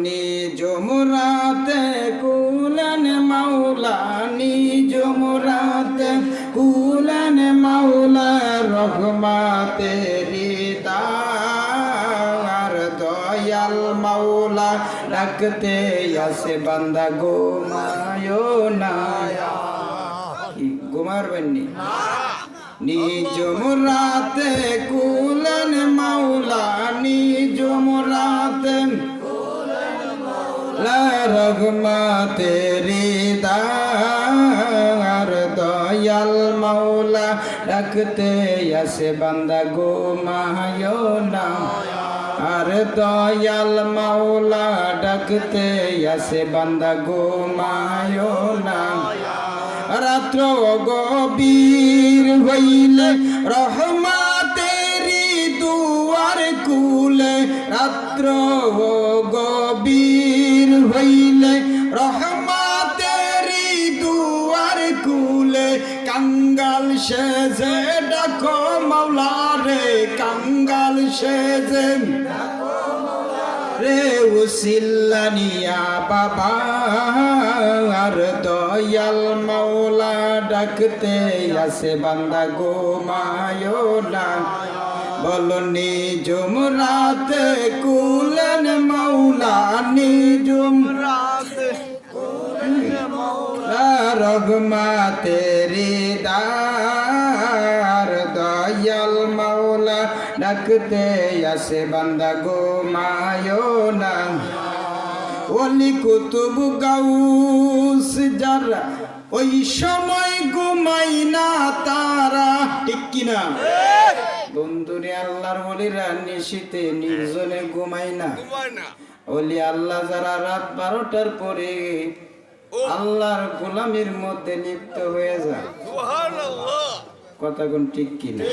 নিজ মুরাতে কুলেন মাওলা, নিজ মুরাতে কুলেন মাওলা, রহমাতেরি দার দয়াল মাওলা, ডাকতে আসে বান্দা ঘুমায়ো না। কি ঘুমাবেন নি? নিজ মুরাতে কুলেন মাওলা, নিজ মুরাতে রহমাতেরি দার দয়াল মাওলা, ডাকতে আসে বান্দা ঘুমায়ো না। আর দয়াল মাওলা, ডাকতে আসে বান্দা ঘুমায়ো না। রাত্র গভীর হইলে রহমাতেরি দুয়ার কুলে, রাত্র গভীর হইলে রহমাতেরি দুয়ার কুলে, কাঙ্গাল সেজে ডাকো মাওলা রে, কাঙ্গাল সেজে রে উসিল্লা নিয়া বাবা। আর দয়াল মাওলা, ডাকতে আসে বান্দা ঘুমায়ো না। বলো নিজ মুরাতে কুলেন মাওলা, নিজ মুরাতে রহমাতেরি দার দয়াল মাওলা, ডাকতে আসে বান্দা ঘুমায়ো না। ওলি কুতুব গাউস যারা ওই সময় ঘুমাই না তারা, ঠিক কিনা বন্ধুরে? আল্লাহর ওলিরা নিশীতে নির্জনে ঘুমাই না। ওলি আল্লাহ যারা রাত 12টার পরে আল্লাহর গোলামির মধ্যে লিপ্ত হয়ে যায়, কথা কোন ঠিক কিনা?